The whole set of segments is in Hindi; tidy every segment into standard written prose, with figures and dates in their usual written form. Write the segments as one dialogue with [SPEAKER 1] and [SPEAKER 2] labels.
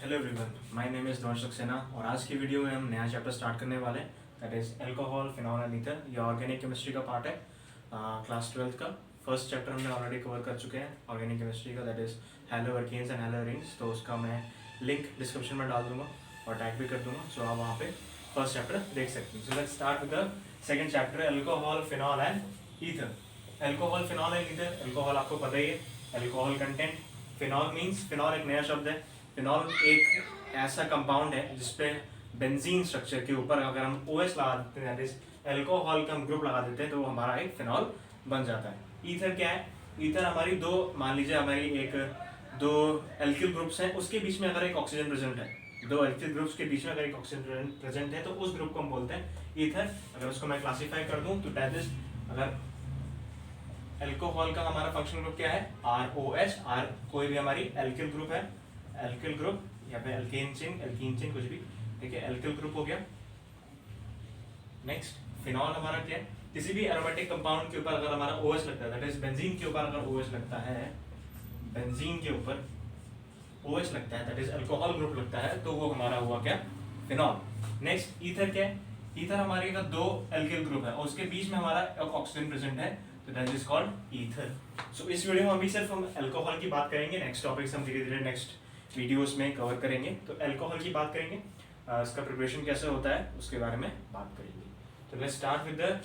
[SPEAKER 1] Hello everyone, my name is ध्वंस सक्सेना और आज की वीडियो में हम नया चैप्टर स्टार्ट करने वाले हैं that is alcohol, phenol and ether. ये ऑर्गेनिक केमिस्ट्री का पार्ट है क्लास 12th का। फर्स्ट चैप्टर हमने ऑलरेडी कवर कर चुके हैं ऑर्गेनिक केमिस्ट्री का, दैट इज़ हैलोअल्केन्स एंड हैलोअरीन्स। तो उसका मैं लिंक डिस्क्रिप्शन में डाल दूंगा और टैग भी कर दूंगा, सो आप वहाँ पे फर्स्ट चैप्टर देख सकते हैं। So let's start with the second chapter, alcohol, phenol and ether. Alcohol, phenol and ether. Alcohol आपको पता ही है, alcohol content. Phenol means, phenol एक नया शब्द है। फिनॉल एक ऐसा कंपाउंड है जिसपे बेंजीन स्ट्रक्चर के ऊपर अगर हम OH लगा देते हैं, दैट इज एल्कोहल का हम ग्रुप लगा देते हैं, तो वो हमारा एक फिनॉल बन जाता है। ईथर क्या है? ईथर हमारी दो, मान लीजिए हमारी एक दो एल्किल ग्रुप्स हैं, उसके बीच में अगर एक ऑक्सीजन प्रेजेंट है, दो एल्किल ग्रुप्स के बीच में अगर एक ऑक्सीजन प्रेजेंट है, तो उस ग्रुप को हम बोलते हैं ईथर। अगर उसको मैं क्लासीफाई कर दूं तो दैट इज, अगर एल्कोहल का हमारा फंक्शनल ग्रुप क्या है? ROH। R कोई भी हमारी एल्किल ग्रुप है, एल्किल ग्रुप या फिर एल्केन चेन कुछ भी, ठीक है, एल्किल ग्रुप हो गया। नेक्स्ट फिनॉल हमारा क्या है? किसी भी एरोमेटिक कंपाउंड के ऊपर अगर हमारा OH लगता है, दैट इज बेंजीन के ऊपर अगर OH लगता है, बेंजीन के ऊपर OH लगता है, दैट इज अल्कोहल ग्रुप लगता है, तो वो हमारा हुआ क्या? फिनॉल। नेक्स्ट ईथर क्या है? ईथर हमारे का दो एल्किल ग्रुप है और उसके बीच में हमारा ऑक्सीजन प्रेजेंट है, तो दैट इज कॉल्ड ईथर। सो इस वीडियो में हम भी सिर्फ हम अल्कोहल की बात करेंगे। नेक्स्ट टॉपिक्स हम धीरे धीरे नेक्स्ट वीडियोस में कवर करेंगे। तो अल्कोहल की बात करेंगे, इसका प्रिपरेशन कैसे होता है उसके बारे में बात करेंगे। तो let's start with the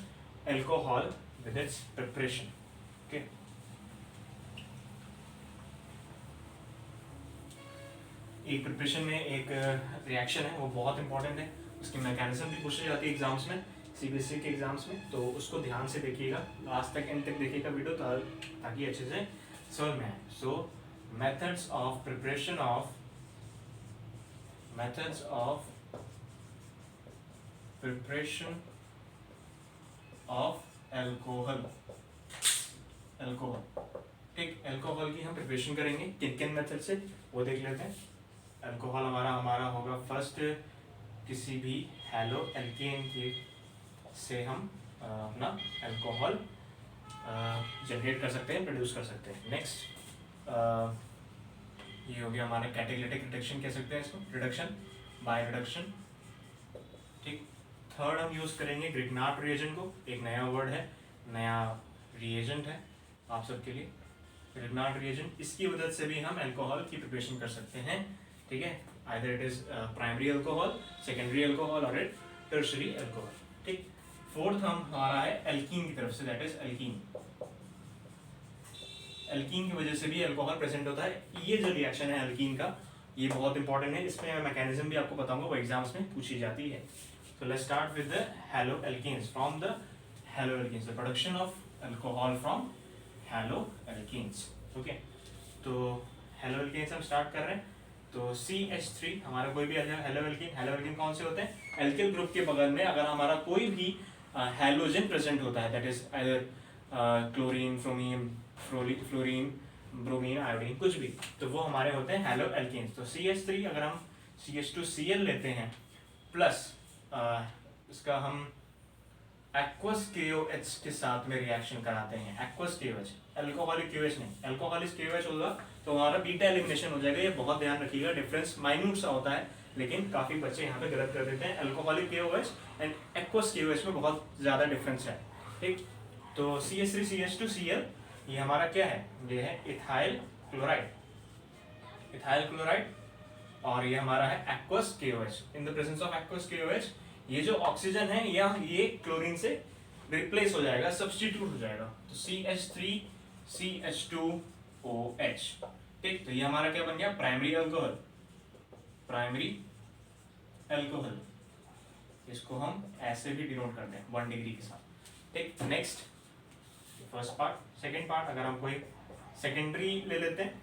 [SPEAKER 1] alcohol with its preparation. Okay, एक प्रिपरेशन में एक रिएक्शन है, वो बहुत इंपॉर्टेंट है। उसकी मैकेनिज्म भी पूछी जाती है एग्जाम्स में, CBSE के एग्जाम्स में, तो उसको ध्यान से देखिएगा, लास्ट तक एंड तक देखिएगा वीडियो, ताकि अच्छे से समझ में आए। सो methods of preparation of alcohol. ठीक, अल्कोहल की हम प्रिपरेशन करेंगे किन किन मेथड से, वो देख लेते हैं। अल्कोहल हमारा होगा फर्स्ट, किसी भी हैलो एल्केन के से हम अपना अल्कोहल जनरेट कर सकते हैं, प्रोड्यूस कर सकते हैं। नेक्स्ट ये हो गया हमारा कैटालिटिक रिडक्शन, कह सकते हैं इसको, रिडक्शन बाय रिडक्शन। ठीक, थर्ड हम यूज करेंगे ग्रिग्नार्ड रिएजेंट को। एक नया वर्ड है, नया रिएजेंट है आप सबके लिए, ग्रिग्नार्ड रिएजेंट। इसकी मदद से भी हम अल्कोहल की प्रिपरेशन कर सकते हैं, ठीक है। Either it is primary alcohol, secondary alcohol और इट टर्शरी अल्कोहल। ठीक, फोर्थ हम हमारा है एल्कीन की तरफ से, दैट इज एल्कीन। एल्कीन की वजह से भी अल्कोहल प्रेजेंट होता है। ये जो रिएक्शन है एल्कीन का, ये बहुत इंपॉर्टेंट है। इसमें मैं मैकेनिज्म भी आपको बताऊंगा, वो एग्जाम्स में पूछी जाती है। So let's start with the haloalkenes. From the haloalkenes, the production of alcohol from haloalkenes. Okay, तो haloalkenes हम स्टार्ट कर रहे हैं। तो CH3 हमारा कोई भी हेलोअल्कीन कौन से होते हैं? एल्किल ग्रुप के बगल में अगर हमारा कोई भी हैलोजन प्रेजेंट होता है, that is either chlorine, fluorine, bromine, iodine, कुछ भी, तो वो हमारे होते हैं हैलोअल्कीन्स। तो CH3 अगर हम CH2Cl लेते हैं प्लस इसका हम एक्वस KOH के साथ में रिएक्शन कराते हैं। एक्वस KOH, अल्कोहलिक KOH नहीं, अल्कोहलिक KOH होगा तो हमारा बीटा एलिमिनेशन हो जाएगा। ये बहुत ध्यान रखिएगा, डिफरेंस माइन्यूट सा होता है, लेकिन काफी बच्चे यहाँ पे गलत कर देते हैं। Alcoholic KOH and aqueous KOH में बहुत ज्यादा डिफरेंस है। ठीक, तो CH3 CH2Cl ये हमारा क्या है? ये है इथाइल क्लोराइड, और ये हमारा है aqueous KOH। In the presence of aqueous KOH ये जो ऑक्सीजन है ये क्लोरीन से रिप्लेस हो जाएगा, सब्स्टिट्यूट हो जाएगा, तो CH3 CH2OH। ठीक, तो ये हमारा क्या बन गया? Primary alcohol. इसको हम ऐसे भी डिनोट करते हैं 1 डिग्री के साथ। ठीक, next first part. Second part अगर हम कोई सेकेंडरी ले लेते हैं,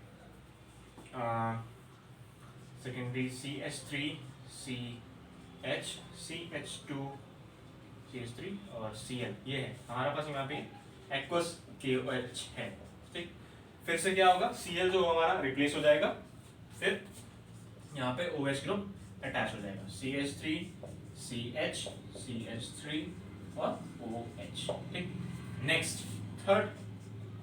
[SPEAKER 1] secondary CH3 CH CH2 CH3 और Cl, ये है हमारे पास यहाँ पे एक्वस KOH है। ठीक, फिर से क्या होगा? Cl जो हमारा रिप्लेस हो जाएगा, फिर यहाँ पे OH ग्रुप अटैच हो जाएगा, CH3 CH CH3 और OH। ठीक, नेक्स्ट थर्ड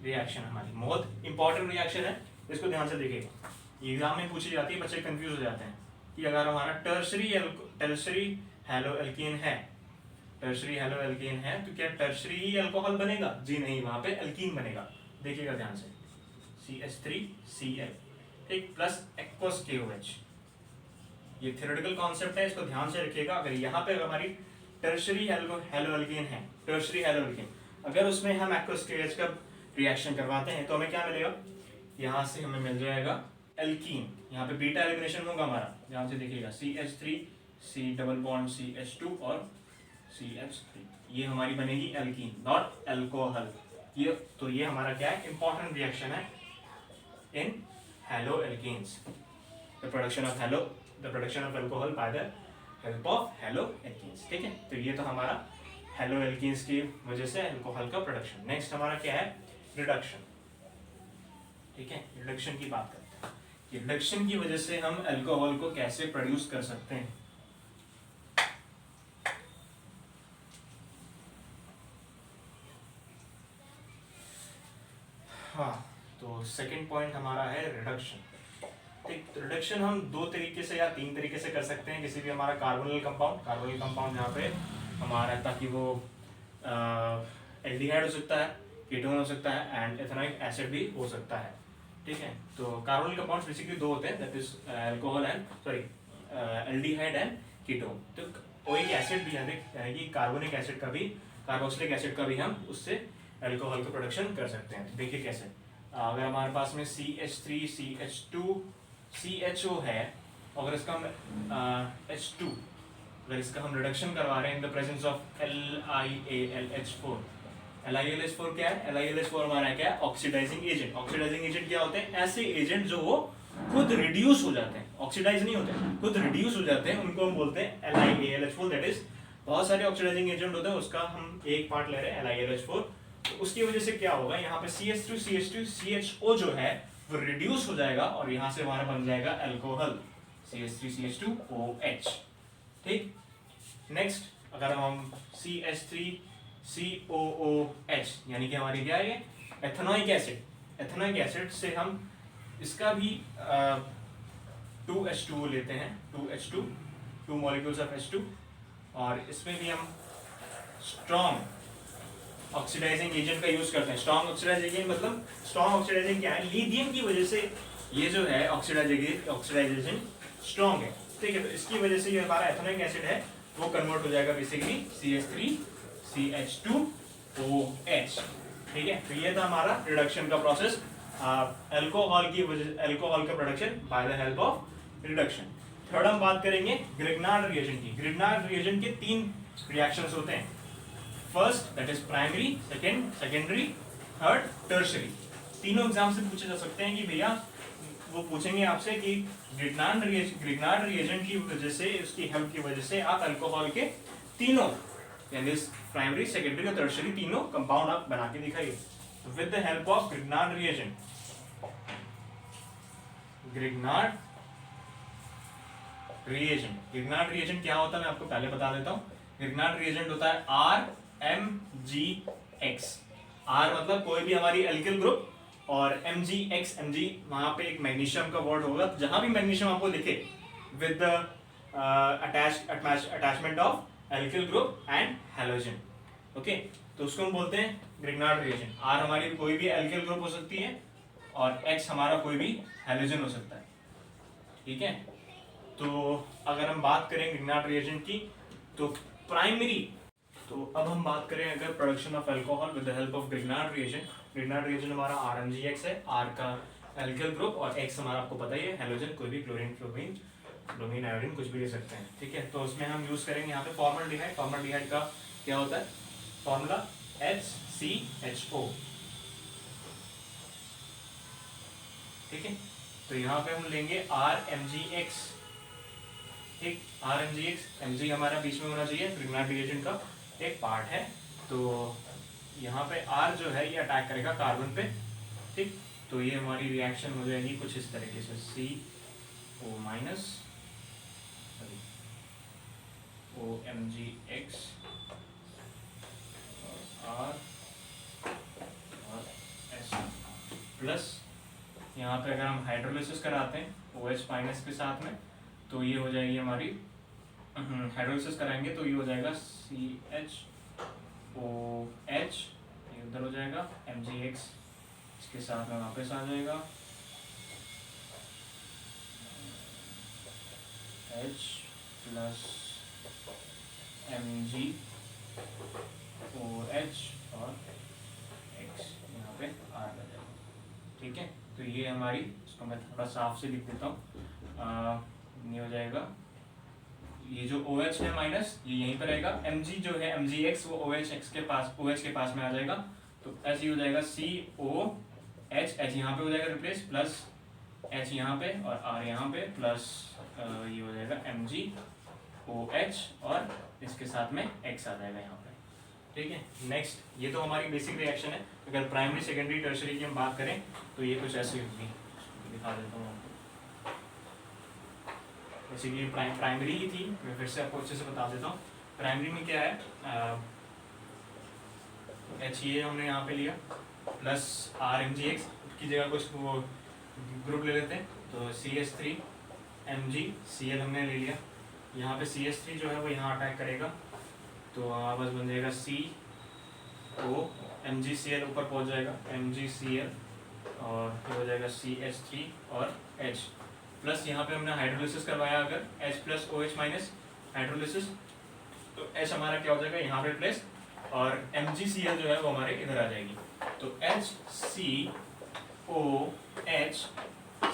[SPEAKER 1] रिएक्शन हमारी बहुत इंपॉर्टेंट रिएक्शन है, इसको ध्यान से देखिएगा। एग्जाम में पूछी जाती है, बच्चे कंफ्यूज हो जाते हैं कि अगर हमारा टर्शरी हैलो एल्कीन है, टर्शरी हैलो एल्कीन है तो क्या टर्शरी ही अल्कोहल बनेगा? जी नहीं, वहां पे एल्कीन बनेगा। देखिएगा ध्यान से, CH3Cl ठीक प्लस एक्वस KOH। ये थ्योरेटिकल कॉन्सेप्ट है, इसको ध्यान से रखिएगा। अगर यहाँ पे हमारी टर्शरी हैलो एल्कीन है, टर्शरी हैलो एल्कीन, अगर उसमें हम एक्वस KOH का रिएक्शन करवाते हैं तो हमें क्या मिलेगा? यहाँ से हमें मिल जाएगा एल्कीन। यहाँ पे बीटा एलिमिनेशन होगा हमारा, ध्यान से देखिएगा, CH3 C double bond CH2 और CH3, ये हमारी बनेगी एल्कीन, नॉट एल्कोहल। ये तो ये हमारा क्या है? इंपॉर्टेंट रिएक्शन है in halo alkenes, the production of alcohol by the help of halo alkenes. ठीक है, तो ये तो हमारा हैलो एल्कीन्स की वजह से एल्कोहल का प्रोडक्शन। नेक्स्ट हमारा क्या है? रिडक्शन। ठीक है, रिडक्शन की बात करते हैं। रिडक्शन की वजह से हम अल्कोहल को कैसे प्रोड्यूस कर सकते हैं? हाँ, तो सेकंड पॉइंट हमारा है रिडक्शन। ठीक, तो रिडक्शन हम दो तरीके से या तीन तरीके से कर सकते हैं। किसी भी हमारा कार्बोनिल कंपाउंड जहाँ पे हमारा, ताकि वो एल्डिहाइड हो सकता है, कीटोन हो सकता है एंड एथेनोइक एसिड भी हो सकता है। ठीक है, तो कार्बोनिल कंपाउंड्स बेसिकली दो होते हैं, that is alcohol and aldehyde and ketone. तो ओइक एसिड भी यानी कि कार्बोनिक एसिड का भी, कार्बोक्सिलिक एसिड का भी हम उससे अल्कोहल का प्रोडक्शन कर सकते हैं। तो देखिए कैसे, अगर हमारे पास में CH3 CH2 CHO है, अगर इसका हम H2, अगर इसका हम रिडक्शन करवा रहे हैं in the presence of LiAlH4। LiAlH4 क्या है? LiAlH4 हमारा क्या है? Oxidising agent. ऑक्सीडाइजिंग एजेंट क्या होते हैं? ऐसे एजेंट जो वो खुद रिड्यूस हो जाते हैं, ऑक्सीडाइज नहीं होते, खुद रिड्यूस हो जाते हैं, उनको हम बोलते हैं LiAlH4। दैट इज, बहुत सारे ऑक्सीडाइजिंग एजेंट होते हैं, उसका हम एक पार्ट ले रहे हैं LiAlH4। तो उसकी वजह से क्या होगा? यहाँ पे CH2 CH2 CHO जो है वो रिड्यूस हो जाएगा और यहाँ से हमारा बन जाएगा अल्कोहल, CH3 CH2OH। ठीक, नेक्स्ट अगर हम CH3 COOH यानी कि हमारी क्या है? Ethanoic acid. एथेनोइक एसिड से हम इसका भी 2H2O लेते हैं, 2H2, 2 मॉलिक्यूल्स ऑफ H2, और इसमें भी हम स्ट्रॉन्ग ऑक्सीडाइजिंग एजेंट का यूज करते हैं। स्ट्रॉन्ग ऑक्सीडाइजिंग एजेंट मतलब, स्ट्रॉन्ग ऑक्सीडाइजिंग क्या है? लिथियम की वजह से ये जो है ऑक्सीडाइजेशन स्ट्रॉन्ग है। ठीक है, तो इसकी वजह से ये हमारा एथेनोइक एसिड है वो कन्वर्ट हो जाएगा बेसिकली CH3 CH2OH। ठीक है, तो ये था हमारा रिडक्शन का प्रोसेस, अल्कोहल की वजह, अल्कोहल का production by the help of reduction. Third हम बात करेंगे ग्रिग्नार्ड रिएजेंट की। ग्रिग्नार्ड रिएजेंट के तीन रिएक्शंस होते हैं, first that is primary, second secondary, third tertiary. तीनों एग्जाम से पूछे जा सकते हैं कि भैया, वो पूछेंगे आपसे कि ग्रिग्नार्ड रिएजेंट की वजह से, उसकी हेल्प की वजह से आप अल्कोहल के तीनों यानी प्राइमरी, सेकेंडरी और टर्शरी तीनों कंपाउंड आप बना के दिखाइए। तो with the help of Grignard reagent, Grignard reagent क्या होता है मैं आपको पहले बता देता हूँ। ग्रिग्नार्ड रिएजेंट होता है RMgX। R मतलब कोई भी हमारी एल्किल ग्रुप, और MgX, Mg वहां पे एक मैग्नीशियम का वर्ड होगा, जहां भी मैग्नीशियम आपको दिखे with the attachment of alkyl group and halogen. Okay, तो उसको हम बोलते हैं ग्रिग्नार्ड रिएजेंट। R हमारी कोई भी एल्किल ग्रुप हो सकती है और X हमारा कोई भी हैलोजन हो सकता है। ठीक है, तो अगर हम बात करें ग्रिग्नार्ड रिएजेंट की, तो प्राइमरी, तो अब हम बात करें अगर production of alcohol with the help of Grignard reagent. Grignard reagent हमारा RMgX है, R का एल्किल ग्रुप और X हमारा आपको पता ही है हैलोजन, कोई भी क्लोरीन, फ्लोरीन, ब्रोमीन, आयोडीन कुछ भी ले सकते हैं। ठीक है, तो उसमें हम यूज करेंगे यहाँ पे फॉर्मल्डिहाइड। फॉर्मल्डिहाइड का क्या होता है फॉर्मूला? HCHO। ठीक है, तो यहाँ पे हम लेंगे RMgX। ठीक, RMgX, Mg हमारा बीच में होना चाहिए, ग्रिग्नार्ड रिएजेंट का एक पार्ट है। तो यहाँ पे R जो है ये अटैक करेगा कार्बन पे। ठीक, तो ये हमारी रिएक्शन हो जाएगी कुछ इस तरीके से, CO- OMgX और S प्लस यहाँ पे अगर हम हाइड्रोलिसिस कराते हैं OH माइनस के साथ में, तो ये हो जाएगी हमारी, हाइड्रोलिसिस कराएंगे तो ये हो जाएगा CHOH, ये उधर हो जाएगा, MgX इसके साथ में वापस आ जाएगा, H प्लस MgOH और X यहाँ पे R आ जाएगा। ठीक है, तो ये हमारी, इसको मैं थोड़ा साफ से लिख देता हूँ, ये हो जाएगा, ये जो OH है माइनस ये यहीं पर रहेगा, Mg जो है MgX वो OH के पास में आ जाएगा, तो ऐसे ही हो जाएगा COH, H यहाँ पे हो जाएगा रिप्लेस, प्लस H यहाँ पे और R यहाँ पे, प्लस ये हो जाएगा MgOH और इसके साथ में X आ जाएगा यहाँ पे। ठीक है, नेक्स्ट ये तो हमारी बेसिक रिएक्शन है। अगर प्राइमरी सेकेंडरी टर्शरी की हम बात करें तो ये कुछ ऐसी होगी, दिखा देता हूँ आपको। जैसे कि प्राइमरी ही थी, मैं फिर से आपको अच्छे से बता देता हूँ। प्राइमरी में क्या है, H ये हमने यहाँ पे लिया, प्लस RMgX की जगह कुछ वो ग्रुप ले लेते हैं, तो CH3MgCl हमने ले लिया। यहाँ पे CH3 जो है वो यहाँ अटैक करेगा, तो बस बन जाएगा COMgCl ऊपर पहुँच जाएगा, MgCl और ये हो जाएगा CH3 और H, प्लस यहाँ पे हमने हाइड्रोलिसिस करवाया अगर H plus OH minus hydrolysis, तो H हमारा क्या हो जाएगा यहाँ पे प्लस, और MgCl जो है वो हमारे इधर आ जाएगी, तो HCOH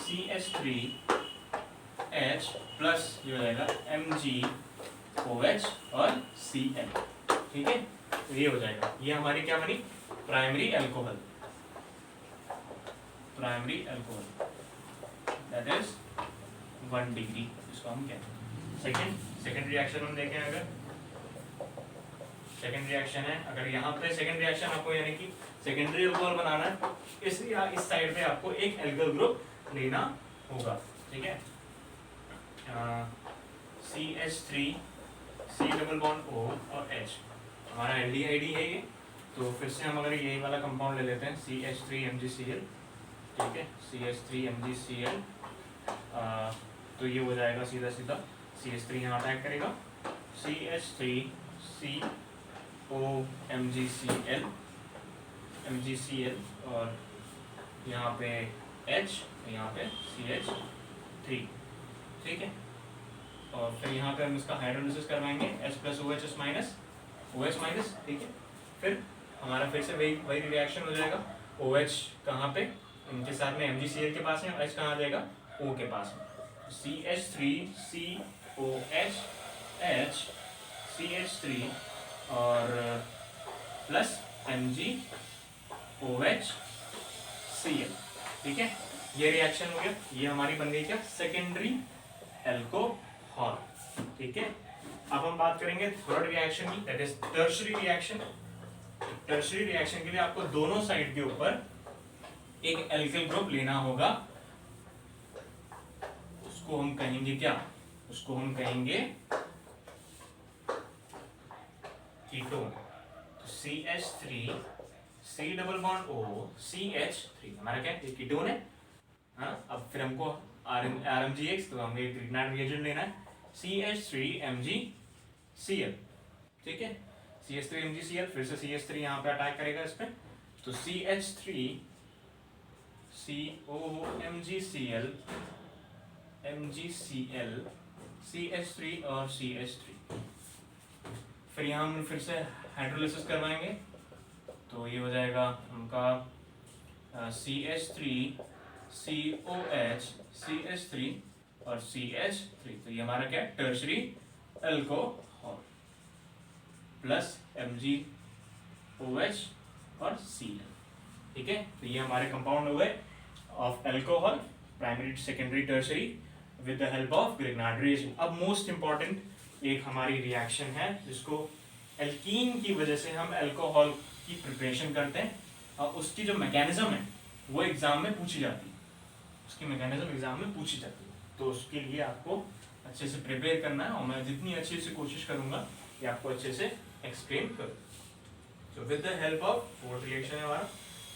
[SPEAKER 1] CH3H प्लस ये हो जाएगा MgOH और Cl। ठीक है, तो ये हो जाएगा, ये हमारी क्या बनी, primary alcohol, that is 1 degree इसको हम कहते हैं। सेकेंड रिएक्शन हम देखें, अगर सेकेंड रिएक्शन है, अगर यहाँ पे सेकेंड रिएक्शन आपको यानी कि सेकेंडरी अल्कोहल बनाना है, इस साइड पे आपको एक एल्कोहल ग्रुप लेना होगा। ठीक है, CH3 C double bond O और H हमारा एल्डिहाइड है ये, तो फिर से हम अगर यही वाला कंपाउंड ले लेते हैं CH3MgCl। ठीक है, CH3MgCl, तो ये हो जाएगा सीधा CH3 यहाँ अटैक करेगा, CH3COMgCl और यहाँ पे H, यहाँ पे CH3। ठीक है, और फिर यहाँ पे हम इसका हाइड्रोलिसिस करवाएंगे H plus OH minus OH minus. ठीक है, फिर हमारा फिर से वही रिएक्शन हो जाएगा, OH कहाँ पे, इनके साथ में MgCl के पास में, H कहाँ आ जाएगा, O के पास में, CH3COH H CH3 और प्लस MgOH Cl। ठीक है, ये रिएक्शन हो गया, ये हमारी बन गई क्या, सेकेंडरी अल्कोहल। ठीक है, अब हम बात करेंगे थर्ड रिएक्शन की, that is tertiary reaction. Tertiary reaction के लिए आपको दोनों साइड के ऊपर एक एल्किल ग्रुप लेना होगा, उसको हम कहेंगे क्या, उसको हम कहेंगे कीटोन। तो CH3 C double bond O CH3 हमारा क्या है, कीटोन है। हाँ, अब फिर हमको RMgX, तो हमें ग्रिग्नार्ड रिएजेंट लेना है, CH3MgCl। ठीक है, CH3MgCl, फिर से CH3 यहाँ पे अटैक करेगा इस पे, तो CH3COMgCl MgCl CH3 और CH3, फिर यहाँ हम फिर से हाइड्रोलिसिस करवाएंगे, तो ये हो जाएगा उनका CH3COH CH3 और CH3, तो ये हमारा क्या है, टर्शरी अल्कोहल प्लस MgOH और Cl। ठीक है, तो ये हमारे कंपाउंड हो गए of alcohol, primary secondary tertiary with the help of Grignard reagent. अब मोस्ट इंपॉर्टेंट एक हमारी रिएक्शन है जिसको एल्कीन की वजह से हम अल्कोहल की प्रिपरेशन करते हैं, और उसकी जो मैकेनिज्म है वो एग्जाम में पूछी जाती है, उसकी मैकेनिज्म एग्जाम में पूछी जाती है, तो उसके लिए आपको अच्छे से प्रिपेयर करना है, और मैं जितनी अच्छे से कोशिश करूंगा कि आपको अच्छे से एक्सप्लेन करूँ। तो with the help of, fourth reaction है हमारा,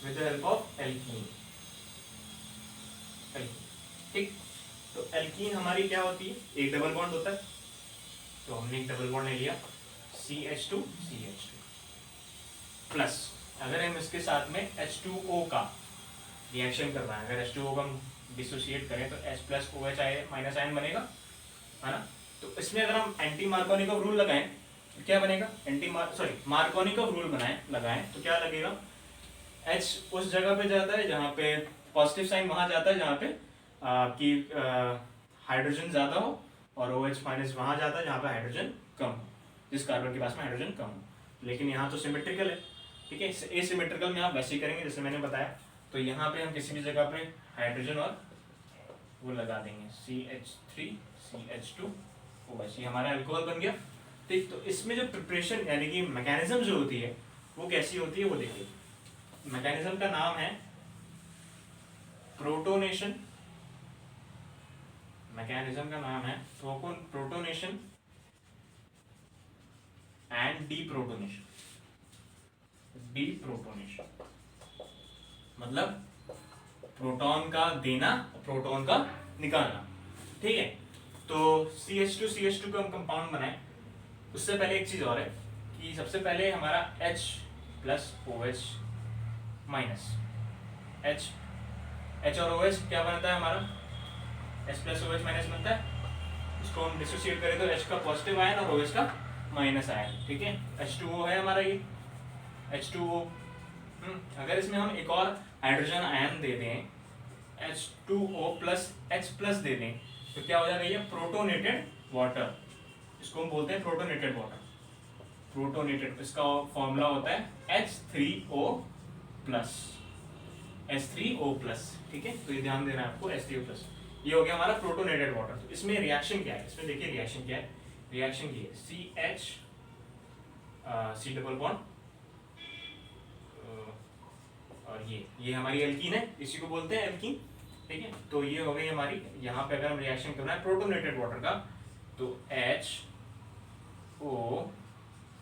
[SPEAKER 1] with the help of alkene. ठीक। तो एल्कीन हमारी क्या होती है, एक डबल बॉन्ड होता है, तो हमने एक डबल बॉन्ड ले लिया CH2 प्लस, अगर हम इसके साथ में H2O का रिएक्शन कर रहे हैं, अगर H2O का हम डिसोसिएट करें तो H plus OH minus ion बनेगा, है ना। तो इसमें अगर हम एंटी मार्कोनिकॉव रूल लगाएं तो क्या बनेगा, मार्कोनिकॉव रूल लगाएं तो क्या लगेगा, H उस जगह पे जाता है जहाँ पे पॉजिटिव साइन, वहां जाता है जहाँ पे कि हाइड्रोजन ज्यादा हो, और OH माइनस वहां जाता है जहाँ पे हाइड्रोजन कम हो, जिस कार्बन के पास में हाइड्रोजन कम हो। लेकिन यहाँ तो सिमेट्रिकल है, ठीक है। एसिमेट्रिकल में आप वैसे ही करेंगे जैसे मैंने बताया। तो यहाँ पे हम किसी भी जगह पे हाइड्रोजन और वो लगा देंगे CH3 CH2 OH, ये हमारा अल्कोहल बन गया, ठीक। तो इसमें जो प्रिपरेशन यानी कि मैकेनिज्म जो होती है वो कैसी होती है वो देखिए। मैकेनिज्म का नाम है प्रोटोनेशन, मैकेनिज्म का नाम है प्रोटोनेशन एंड डीप्रोटोनेशन। डीप्रोटोनेशन मतलब प्रोटॉन का देना, प्रोटॉन का निकालना, ठीक है। तो CH2 का हम कंपाउंड बनाए, उससे पहले एक चीज और है कि सबसे पहले हमारा H plus OH minus, H और OH क्या बनता है हमारा, H प्लस OH माइनस बनता है। इसको हम डिसोसिएट करें तो H का पॉजिटिव आयन और OH का माइनस आयन, ठीक है। H2O है हमारा ये H2O। अगर इसमें हम एक और हाइड्रोजन आयन दे दें H2O प्लस H प्लस दे दें तो क्या हो जाएगा, ये प्रोटोनेटेड वाटर, इसको हम बोलते हैं प्रोटोनेटेड वाटर। प्रोटोनेटेड, इसका फॉर्मूला होता है H3O प्लस, H3O प्लस, ठीक है। तो ये ध्यान देना है आपको, H3O प्लस, ये हो गया हमारा प्रोटोनेटेड वाटर। तो इसमें रिएक्शन क्या है, इसमें देखिए रिएक्शन क्या है, रिएक्शन की है CH C डबल बॉन्ड, और ये हमारी एल्कीन है, इसी को बोलते हैं एल्कीन, ठीक है। तो ये हो गई हमारी, यहाँ पे अगर हम रिएक्शन करना है प्रोटोनेटेड वाटर का तो H O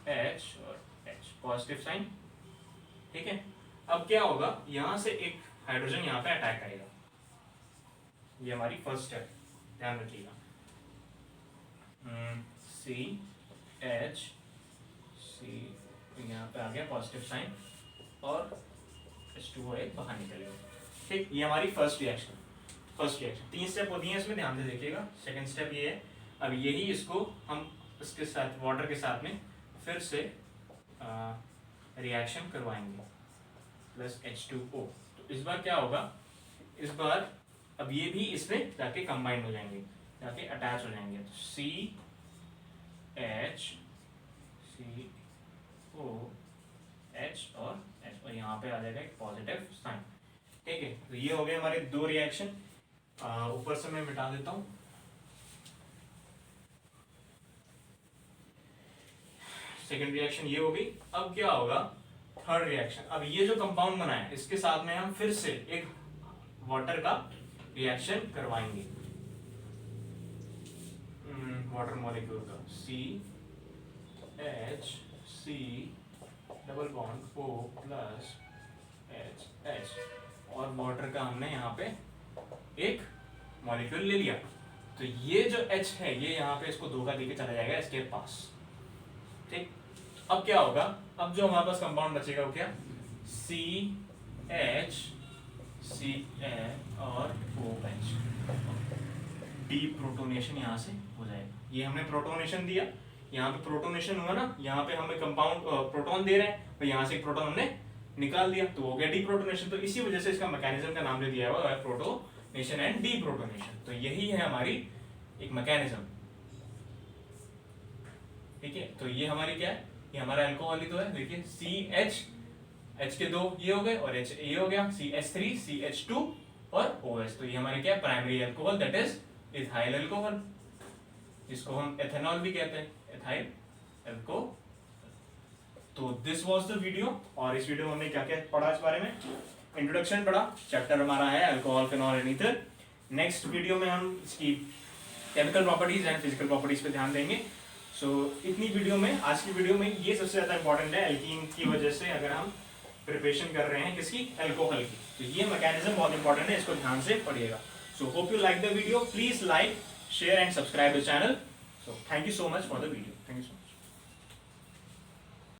[SPEAKER 1] H और H पॉजिटिव साइन, ठीक है। अब क्या होगा, यहाँ से एक हाइड्रोजन यहाँ पे अटैक करेगा, ये हमारी फर्स्ट स्टेप, ध्यान रखिएगा। CH यहाँ पे आ गया पॉजिटिव साइन और H2O बाहर निकल गया, ठीक। ये हमारी फर्स्ट रिएक्शन। 3 स्टेप होती हैं इसमें, ध्यान से देखिएगा। सेकंड स्टेप ये है, अब यही इसको हम इसके साथ वाटर के साथ में फिर से रिएक्शन करवाएंगे प्लस H2O। तो इस बार क्या होगा, इस बार अब ये भी इसमें जाके कंबाइन हो जाएंगे, जाके अटैच हो जाएंगे। तो CH और H, और यहाँ पे आ जाएगा एक पॉजिटिव साइन, ठीक है। तो ये हो गए हमारे 2 रिएक्शन। ऊपर से मैं मिटा देता हूँ। सेकेंड रिएक्शन ये हो गई। अब क्या होगा, थर्ड रिएक्शन। अब ये जो कंपाउंड बना है इसके साथ में हम फिर से एक वाटर का रिएक्शन करवाएंगे, वाटर मॉलिक्यूल का CH double bond O plus H, और वाटर का हमने यहाँ पे एक मॉलिक्यूल ले लिया। तो ये जो H है ये यहाँ पे इसको धोखा देके चला जाएगा इसके पास, ठीक। अब क्या होगा, अब जो हमारे पास कंपाउंड बचेगा वो क्या, CH और OH, डीप्रोटोनेशन यहाँ से हो जाएगा। ये हमने प्रोटोनेशन दिया, यहाँ पे प्रोटोनेशन हुआ ना, यहाँ पे हमें कंपाउंड प्रोटॉन दे रहे हैं, तो यहाँ से एक प्रोटॉन हमने निकाल दिया, तो हो गया डीप्रोटोनेशन। तो इसी वजह से इसका मैकेनिज्म का नाम जो दिया हुआ है प्रोटोनेशन एंड डीप्रोटोनेशन। तो यही है हमारी एक मैकेनिज्म, ठीक है। तो ये हमारी क्या है, ये हमारा अल्कोहल ही तो है। देखिए CH, H के 2 ये हो गए और H ये हो गया, CH3 CH2 और OH। तो ये हमारे क्या है, primary alcohol, that is ethyl alcohol, जिसको हम एथेनॉल भी कहते हैं, एथाइल अल्कोहल। तो दिस वाज द वीडियो। और इस वीडियो में हमने क्या क्या पढ़ा इस बारे में, इंट्रोडक्शन पढ़ा, चैप्टर हमारा है alcohol phenol and ether. Next video में हम इसकी chemical properties and physical properties पे ध्यान देंगे। सो इतनी वीडियो में, आज की वीडियो में ये सबसे ज्यादा इंपॉर्टेंट है एल्कीन की वजह से, अगर हम प्रिपरेशन कर रहे हैं किसकी, अल्कोहल की। तो ये मैकेनिज्म बहुत इंपॉर्टेंट है, इसको ध्यान से पढ़िएगा। So hope you like the video. Please like, share and subscribe the channel. So thank you so much for the video. Thank you so much.